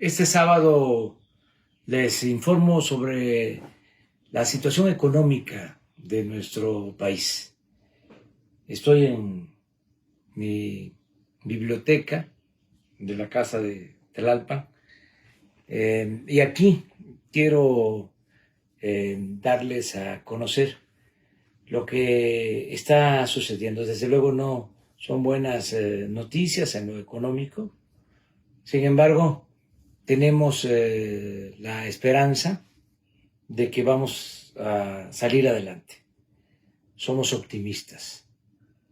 Este sábado les informo sobre la situación económica de nuestro país. Estoy en mi biblioteca de la Casa de Tlalpan y aquí quiero darles a conocer lo que está sucediendo. Desde luego no son buenas noticias en lo económico. Sin embargo, tenemos la esperanza de que vamos a salir adelante. Somos optimistas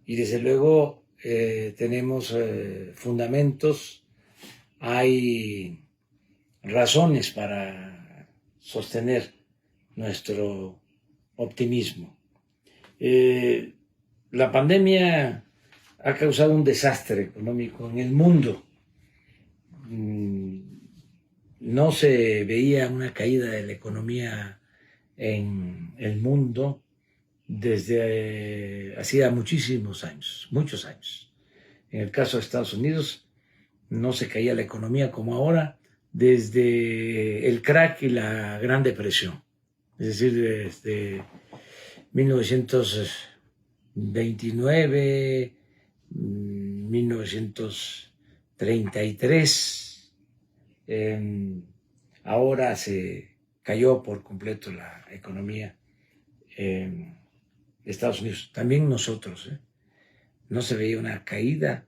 y desde luego tenemos fundamentos, hay razones para sostener nuestro optimismo. La pandemia ha causado un desastre económico en el mundo. No se veía una caída de la economía en el mundo desde hacía muchísimos años, muchos años. En el caso de Estados Unidos, no se caía la economía como ahora desde el crack y la Gran Depresión, es decir, desde 1929, 1933. Ahora se cayó por completo la economía en Estados Unidos. También nosotros, no se veía una caída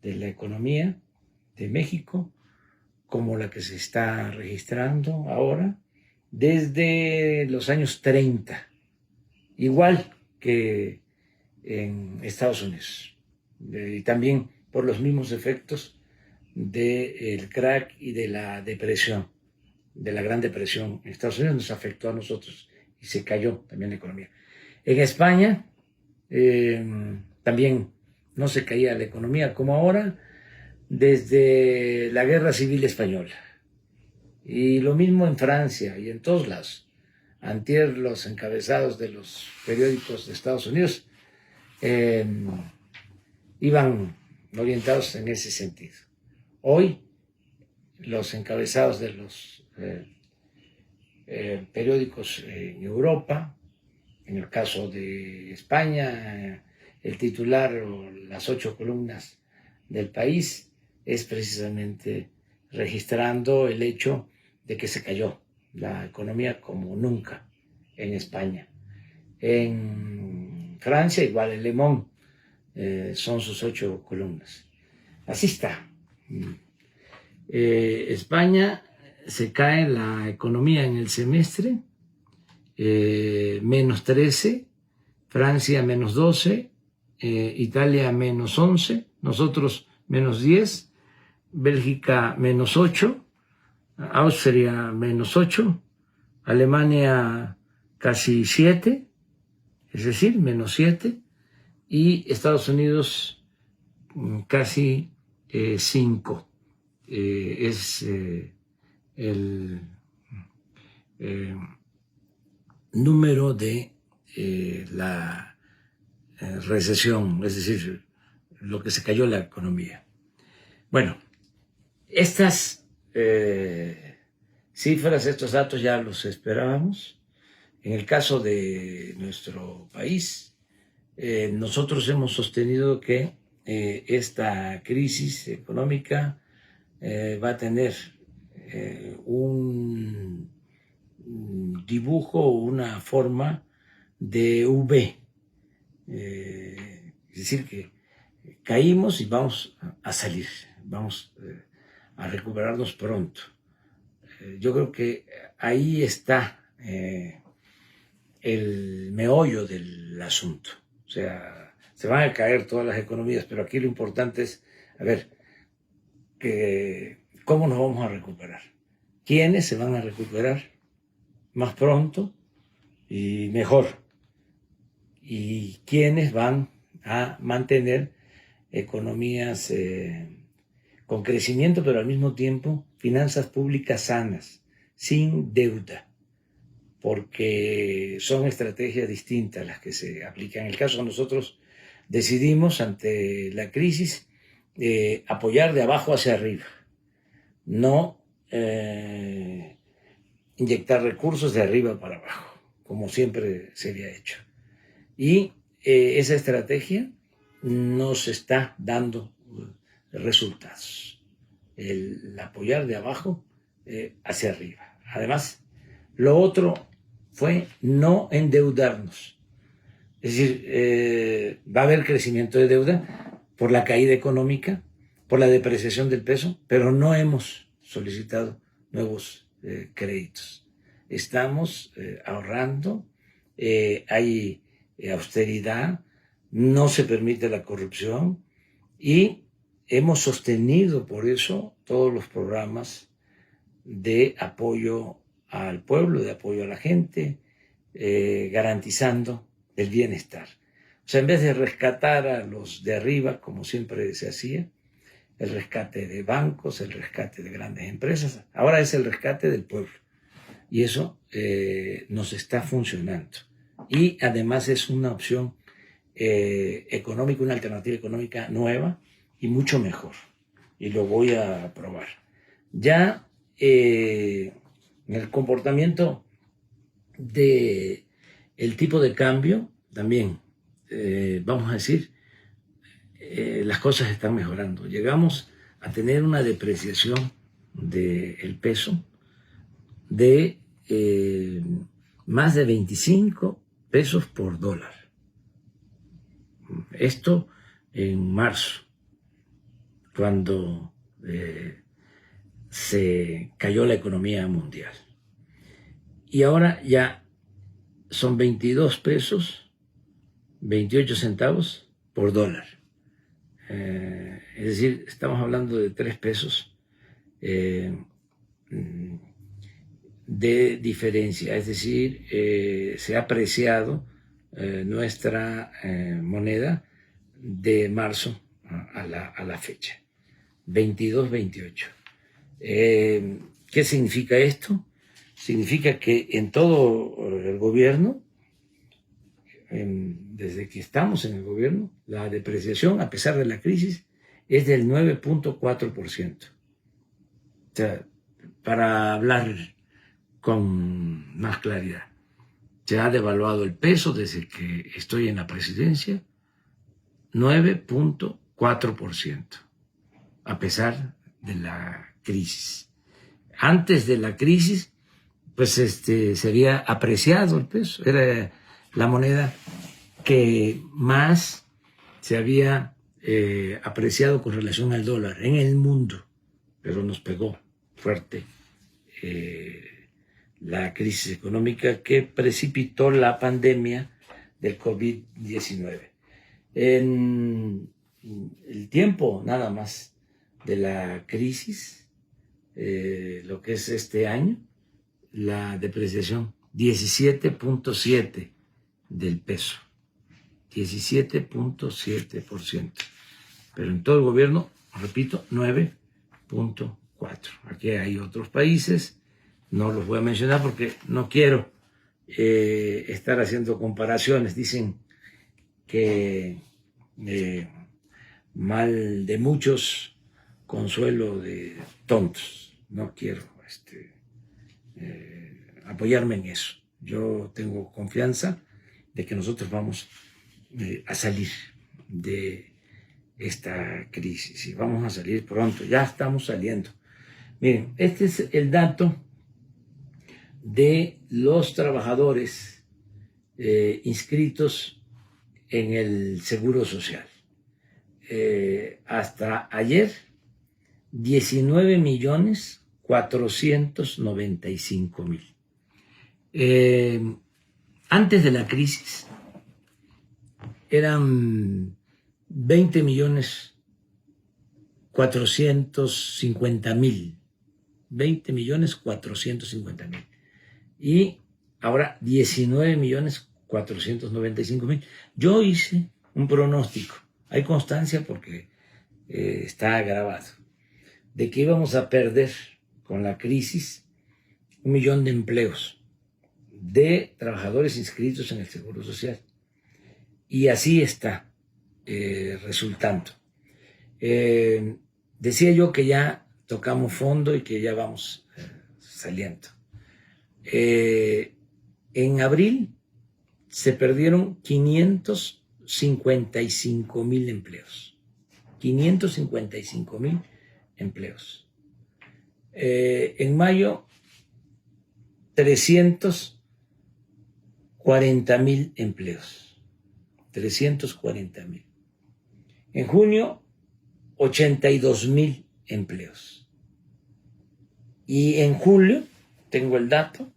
de la economía de México como la que se está registrando ahora desde los años 30, igual que en Estados Unidos, y también por los mismos efectos del crack y de la depresión, de la Gran Depresión. En Estados Unidos nos afectó a nosotros y se cayó también la economía. En España también no se caía la economía como ahora desde la Guerra Civil Española. Y lo mismo en Francia y en todos lados. Antier los encabezados de los periódicos de Estados Unidos iban orientados en ese sentido. Hoy los encabezados de los periódicos en Europa, en el caso de España, el titular o las 8 columnas del País es precisamente registrando el hecho de que se cayó la economía como nunca en España. En Francia igual, el Le Monde son sus 8 columnas. Así está. España se cae la economía en el semestre, menos 13, Francia menos 12, Italia menos 11, nosotros menos 10, Bélgica menos 8, Austria menos 8, Alemania casi 7, es decir, menos 7, y Estados Unidos casi 5. Es el número de la recesión, es decir, lo que se cayó la economía. Bueno, estas cifras, estos datos ya los esperábamos. En el caso de nuestro país, nosotros hemos sostenido que esta crisis económica va a tener un dibujo, una forma de V. Es decir, que caímos y vamos a salir, vamos a recuperarnos pronto. Yo creo que ahí está el meollo del asunto. O sea, se van a caer todas las economías, pero aquí lo importante es, a ver, ¿cómo nos vamos a recuperar? ¿Quiénes se van a recuperar más pronto y mejor? ¿Y quiénes van a mantener economías con crecimiento, pero al mismo tiempo finanzas públicas sanas, sin deuda? Porque son estrategias distintas las que se aplican. En el caso de nosotros decidimos ante la crisis apoyar de abajo hacia arriba, no inyectar recursos de arriba para abajo, como siempre se había hecho. Y esa estrategia nos está dando resultados. El apoyar de abajo hacia arriba. Además, lo otro fue no endeudarnos. Es decir, va a haber crecimiento de deuda por la caída económica, por la depreciación del peso, pero no hemos solicitado nuevos créditos. Estamos ahorrando, hay austeridad, no se permite la corrupción y hemos sostenido por eso todos los programas de apoyo al pueblo, de apoyo a la gente, garantizando el bienestar. O sea, en vez de rescatar a los de arriba, como siempre se hacía, el rescate de bancos, el rescate de grandes empresas, ahora es el rescate del pueblo. Y eso nos está funcionando. Y además es una opción económica, una alternativa económica nueva y mucho mejor. Y lo voy a probar. Ya en el comportamiento del tipo de cambio, también, vamos a decir, las cosas están mejorando. Llegamos a tener una depreciación del peso de más de 25 pesos por dólar. Esto en marzo, cuando se cayó la economía mundial. Y ahora ya son 22 pesos, 28 centavos por dólar. Es decir, estamos hablando de 3 pesos de diferencia. Es decir, se ha apreciado nuestra moneda de marzo a la fecha, 22-28. ¿Qué significa esto? Significa que en todo el gobierno, desde que estamos en el gobierno, la depreciación, a pesar de la crisis, es del 9.4%. O sea, para hablar con más claridad, se ha devaluado el peso desde que estoy en la presidencia, 9.4%, a pesar de la crisis. Antes de la crisis, pues se había apreciado el peso, era la moneda que más se había apreciado con relación al dólar en el mundo, pero nos pegó fuerte la crisis económica que precipitó la pandemia del COVID-19. En el tiempo nada más de la crisis, lo que es este año, la depreciación 17.7 del peso, 17.7%, pero en todo el gobierno, repito, 9.4. Aquí hay otros países, no los voy a mencionar porque no quiero estar haciendo comparaciones. Dicen que mal de muchos, consuelo de tontos. No quiero apoyarme en eso. Yo tengo confianza de que nosotros vamos a salir de esta crisis y vamos a salir pronto. Ya estamos saliendo. Miren, este es el dato de los trabajadores inscritos en el Seguro Social. Hasta ayer, 19.495.000. Antes de la crisis eran 20.450.000. 20.450.000. Y ahora 19.495.000. Yo hice un pronóstico, hay constancia porque está grabado, de que íbamos a perder con la crisis 1 millón de empleos de trabajadores inscritos en el Seguro Social. Y así está resultando. Decía yo que ya tocamos fondo y que ya vamos saliendo. En abril se perdieron 555,000 empleos. 555,000 empleos. En mayo, 340,000 empleos. 340,000. En junio, 82,000 empleos. Y en julio, tengo el dato,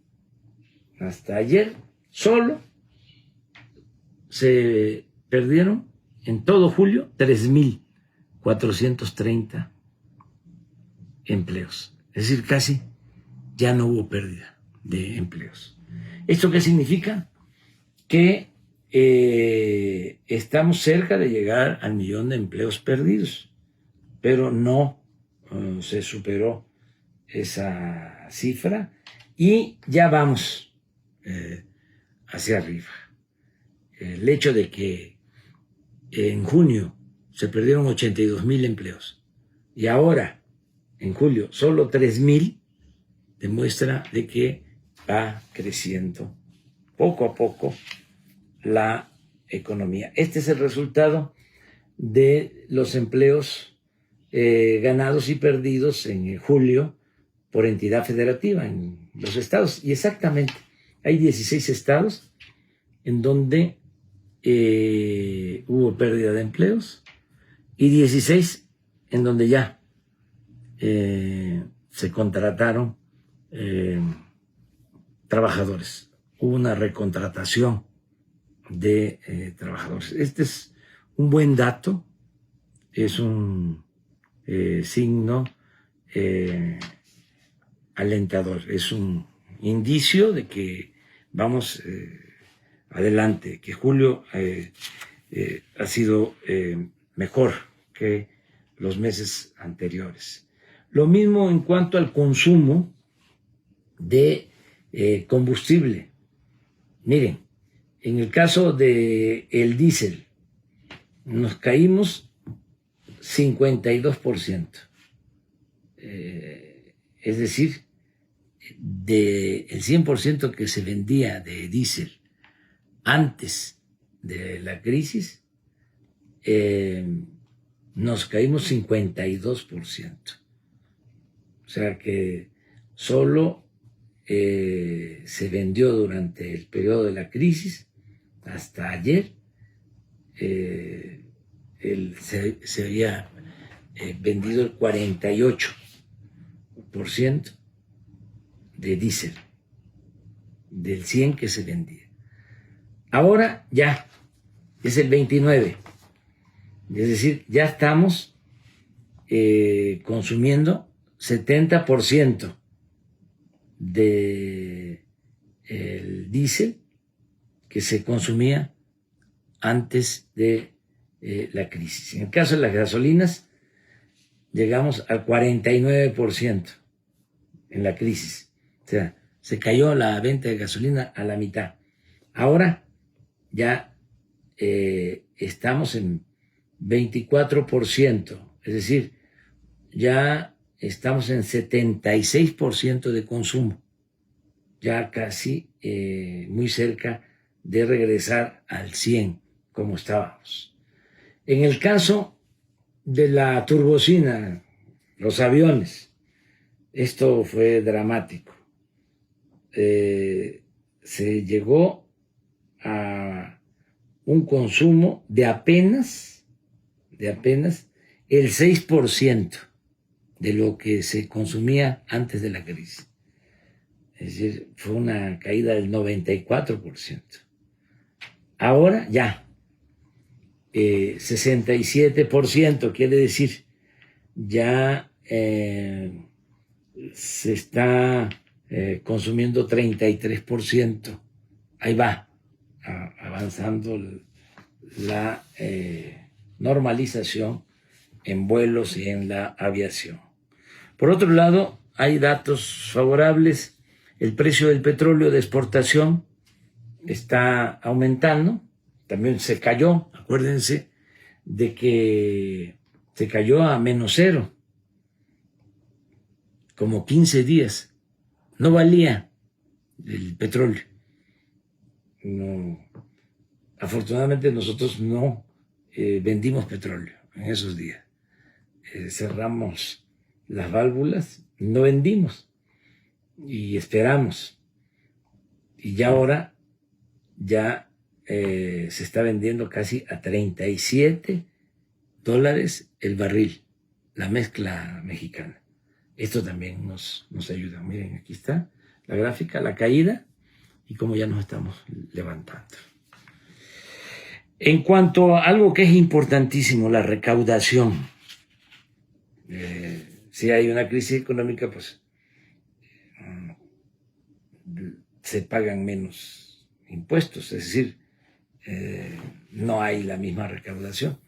hasta ayer, solo se perdieron en todo julio 3,430 empleos. Es decir, casi ya no hubo pérdida de empleos. ¿Esto qué significa? Que estamos cerca de llegar al 1,000,000 de empleos perdidos, pero no se superó esa cifra y ya vamos hacia arriba. El hecho de que en junio se perdieron 82,000 empleos y ahora en julio solo 3,000 demuestra de que va creciendo poco a poco la economía. Este es el resultado de los empleos ganados y perdidos en julio por entidad federativa en los estados. Y exactamente, hay 16 estados en donde hubo pérdida de empleos y 16 en donde ya se contrataron trabajadores. Hubo una recontratación de trabajadores. Este es un buen dato, es un signo alentador, es un indicio de que vamos adelante, que julio ha sido mejor que los meses anteriores. Lo mismo en cuanto al consumo de combustible. Miren, en el caso del diésel, nos caímos 52%. Es decir, del 100% que se vendía de diésel antes de la crisis, nos caímos 52%. O sea que solo se vendió durante el periodo de la crisis, hasta ayer, se había vendido el 48% de diésel, del 100 que se vendía. Ahora ya es el 29%, es decir, ya estamos consumiendo 70% del diésel que se consumía antes de la crisis. En el caso de las gasolinas, llegamos al 49% en la crisis. O sea, se cayó la venta de gasolina a la mitad. Ahora ya estamos en 24%, es decir, ya estamos en 76% de consumo, ya casi muy cerca de regresar al 100% como estábamos. En el caso de la turbocina, los aviones, esto fue dramático. Se llegó a un consumo de apenas el 6% de lo que se consumía antes de la crisis. Es decir, fue una caída del 94%. Ahora ya, 67%, quiere decir, ya se está consumiendo 33%. Ahí va avanzando la normalización en vuelos y en la aviación. Por otro lado, hay datos favorables. El precio del petróleo de exportación está aumentando. También se cayó, acuérdense de que se cayó a -0. como 15 días. No valía el petróleo. No. Afortunadamente nosotros no vendimos petróleo en esos días. Cerramos las válvulas, no vendimos y esperamos. Y ya ahora ya se está vendiendo casi a $37 el barril, la mezcla mexicana. Esto también nos ayuda. Miren, aquí está la gráfica, la caída y cómo ya nos estamos levantando. En cuanto a algo que es importantísimo, la recaudación. Si hay una crisis económica, pues se pagan menos impuestos, es decir, no hay la misma recaudación.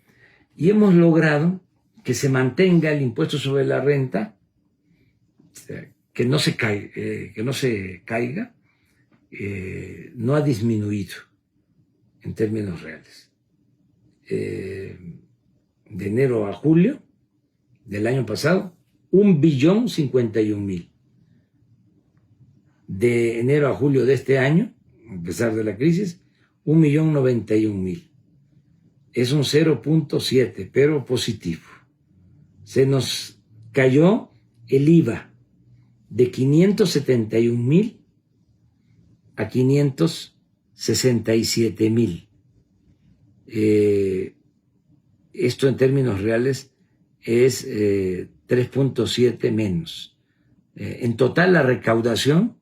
Y hemos logrado que se mantenga el impuesto sobre la renta, que no se caiga, no ha disminuido en términos reales. De enero a julio del año pasado, 1.051.000. De enero a julio de este año, a pesar de la crisis, 1.091.000. Es un 0.7, pero positivo. Se nos cayó el IVA de 571.000 a 567.000. Esto en términos reales es 3.7 menos. En total la recaudación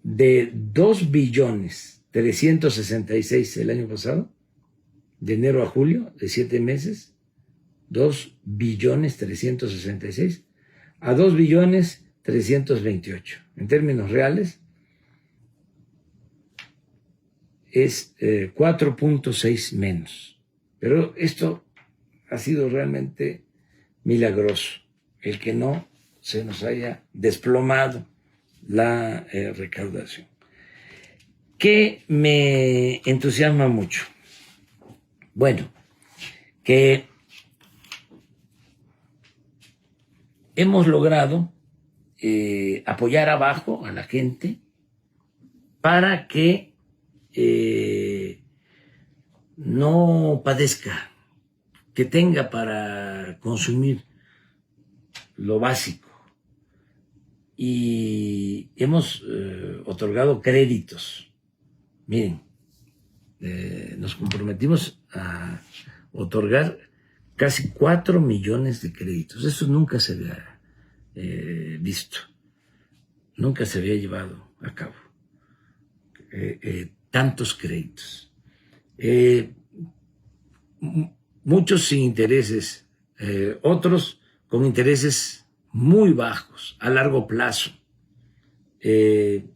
de 2.366.000.000 el año pasado, de enero a julio, de 7 meses, 2.366.000.000 a 2.328.000.000. En términos reales es 4.6 menos. Pero esto ha sido realmente milagroso, el que no se nos haya desplomado la recaudación. ¿Qué me entusiasma mucho? Bueno, que hemos logrado apoyar abajo a la gente para que no padezca, que tenga para consumir lo básico. Y hemos otorgado créditos. Miren, nos comprometimos a otorgar casi 4 millones de créditos. Eso nunca se había visto, nunca se había llevado a cabo. Tantos créditos. Muchos sin intereses, otros con intereses muy bajos, a largo plazo.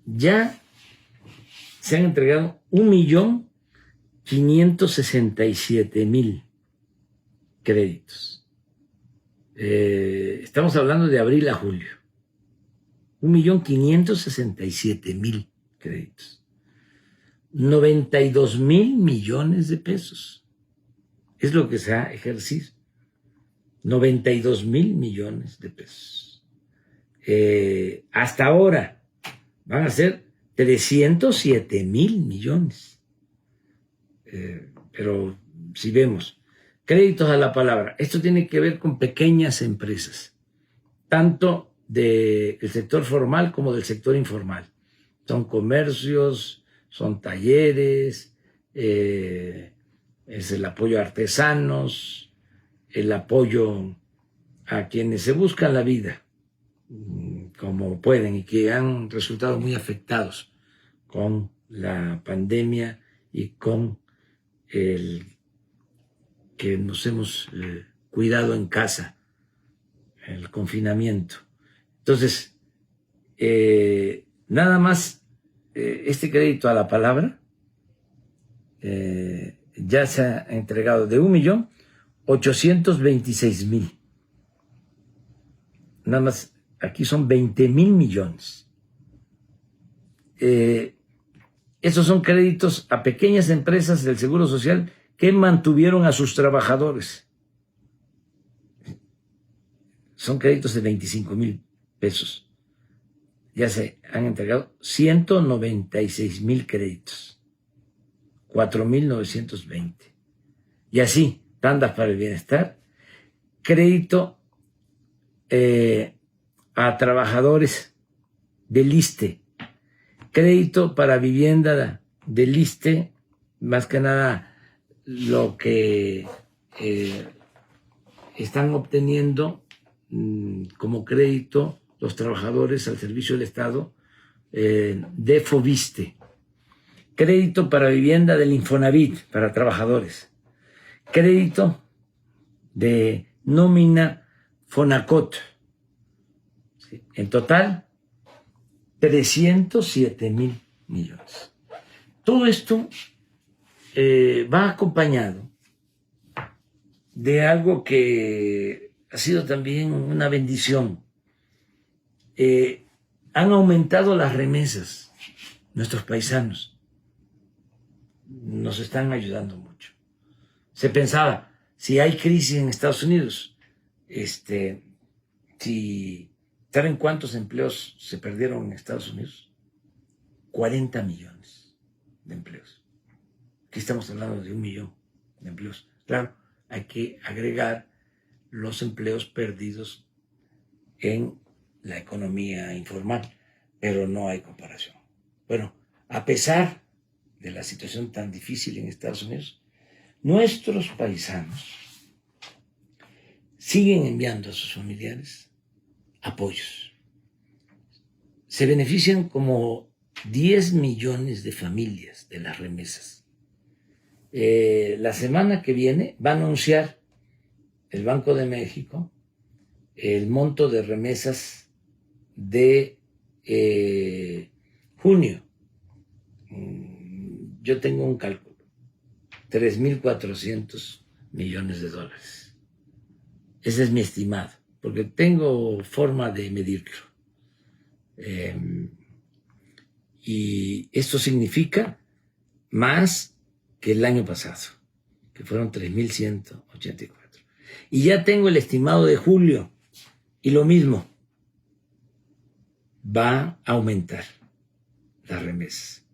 Ya se han entregado 1.567.000 créditos. Estamos hablando de abril a julio. 1.567.000 créditos. 92.000 millones de pesos. Es lo que se ha ejercido. 92.000 millones de pesos. Hasta ahora van a ser 307.000 millones. Pero si vemos, créditos a la palabra, esto tiene que ver con pequeñas empresas, tanto del sector formal como del sector informal. Son comercios, son talleres, es el apoyo a artesanos, el apoyo a quienes se buscan la vida como pueden y que han resultado muy afectados con la pandemia y con el que nos hemos cuidado en casa, el confinamiento. Entonces, nada más este crédito a la palabra ya se ha entregado de 1.826.000. Nada más, aquí son 20.000 millones. Esos son créditos a pequeñas empresas del Seguro Social que mantuvieron a sus trabajadores. son créditos de 25,000 pesos. Ya se han entregado 196,000 créditos, 4,920. Y así, tandas para el bienestar, crédito a trabajadores del ISSSTE, crédito para vivienda del ISSSTE, más que nada lo que están obteniendo como crédito los trabajadores al servicio del Estado de FOBISTE, crédito para vivienda del Infonavit para trabajadores, crédito de nómina Fonacot. ¿Sí? En total, 307,000 millones. Todo esto va acompañado de algo que ha sido también una bendición. Han aumentado las remesas. Nuestros paisanos nos están ayudando mucho. Se pensaba, si hay crisis en Estados Unidos, ¿saben cuántos empleos se perdieron en Estados Unidos? 40 millones de empleos. Aquí estamos hablando de 1 millón de empleos. Claro, hay que agregar los empleos perdidos en la economía informal, pero no hay comparación. Bueno, a pesar de la situación tan difícil en Estados Unidos, nuestros paisanos siguen enviando a sus familiares apoyos. Se benefician como 10 millones de familias de las remesas. La semana que viene va a anunciar el Banco de México el monto de remesas de junio. Yo tengo un cálculo, 3,400 millones de dólares. Ese es mi estimado, porque tengo forma de medirlo. Y esto significa más que el año pasado, que fueron 3,184. Y ya tengo el estimado de julio, y lo mismo, va a aumentar las remesas.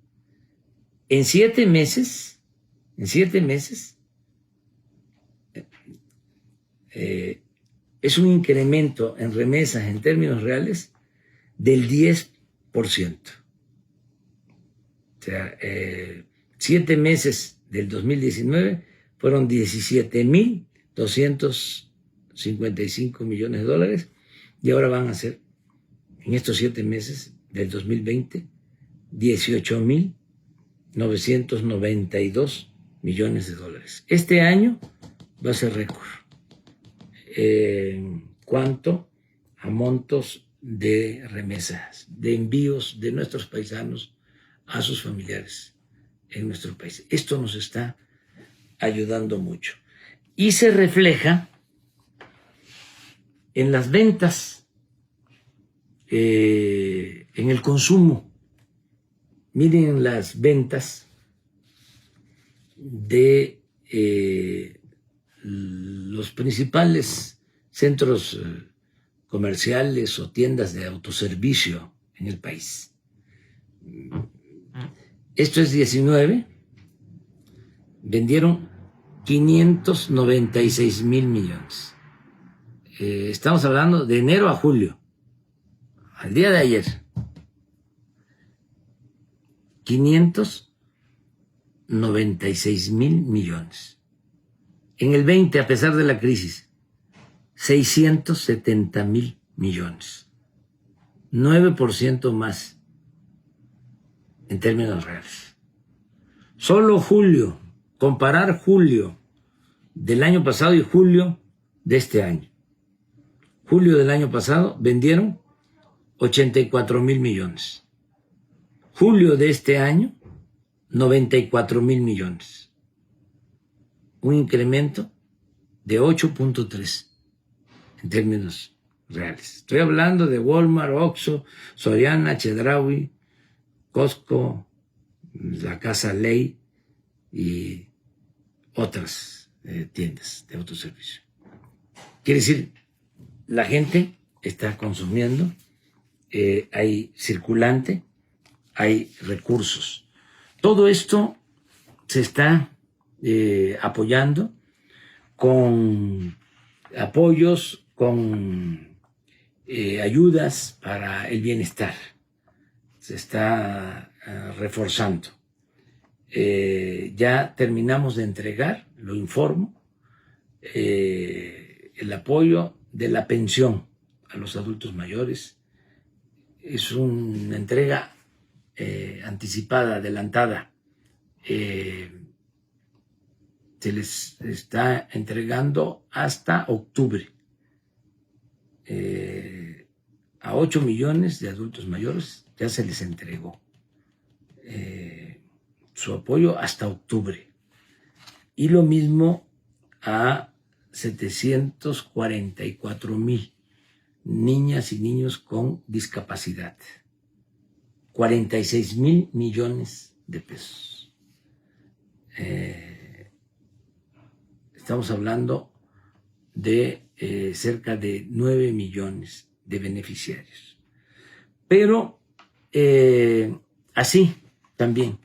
En 7 meses, es un incremento en remesas en términos reales del 10%. O sea, 7 meses del 2019 fueron 17,255 millones de dólares y ahora van a ser, en estos 7 meses del 2020, 18,992 millones de dólares. Este año va a ser récord. ¿Cuánto? A montos de remesas, de envíos de nuestros paisanos a sus familiares en nuestro país. Esto nos está ayudando mucho. Y se refleja en las ventas, en el consumo. Miren las ventas de los principales centros comerciales o tiendas de autoservicio en el país. Esto es 19, vendieron 596,000 millones. Estamos hablando de enero a julio, al día de ayer. 596,000 millones. En el 20, a pesar de la crisis, 670,000 millones. 9% más en términos reales. Solo julio, comparar julio del año pasado y julio de este año. Julio del año pasado vendieron 84,000 millones. Julio de este año, 94,000 millones. Un incremento de 8.3 en términos reales. Estoy hablando de Walmart, Oxxo, Soriana, Chedraui, Costco, la Casa Ley y otras tiendas de autoservicio. Quiere decir la gente está consumiendo, hay circulante, hay recursos. Todo esto se está apoyando con apoyos, con ayudas para el bienestar. Se está reforzando. Ya terminamos de entregar, lo informo, el apoyo de la pensión a los adultos mayores. Es una entrega anticipada, adelantada. Se les está entregando hasta octubre. A 8 millones de adultos mayores ya se les entregó su apoyo hasta octubre. Y lo mismo a 744,000 niñas y niños con discapacidad. 46,000 millones de pesos. Estamos hablando de cerca de 9 millones de beneficiarios. Pero así también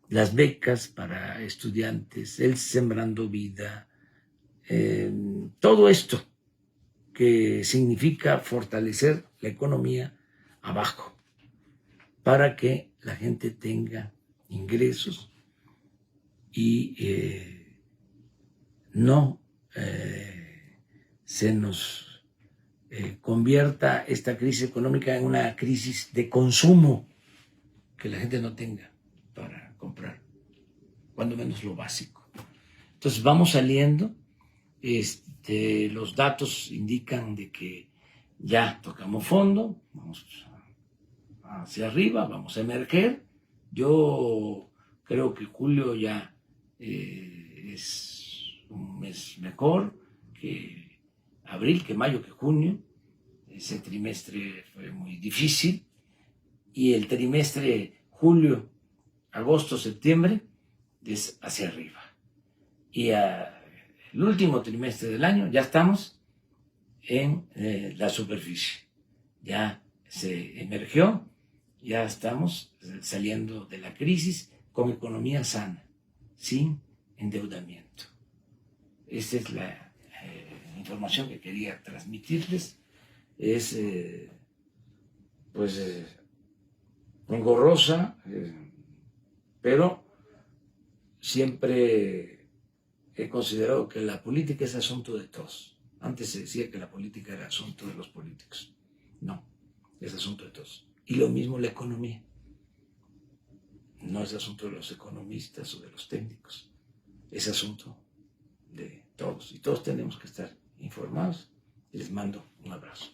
las becas para estudiantes, el Sembrando Vida, todo esto que significa fortalecer la economía abajo para que la gente tenga ingresos y no se nos convierta esta crisis económica en una crisis de consumo, que la gente no tenga para comprar, cuando menos lo básico. Entonces vamos saliendo, los datos indican de que ya tocamos fondo, vamos hacia arriba, vamos a emerger. Yo creo que julio ya es un mes mejor que abril, que mayo, que junio. Ese trimestre fue muy difícil, y el trimestre julio, agosto, septiembre es hacia arriba. Y el último trimestre del año ya estamos en la superficie. Ya se emergió, ya estamos saliendo de la crisis con economía sana, sin endeudamiento. Esa es la información que quería transmitirles. Es engorrosa, pero siempre he considerado que la política es asunto de todos. Antes se decía que la política era asunto de los políticos. No, es asunto de todos. Y lo mismo la economía. No es asunto de los economistas o de los técnicos. Es asunto de todos. Y todos tenemos que estar informados. Les mando un abrazo.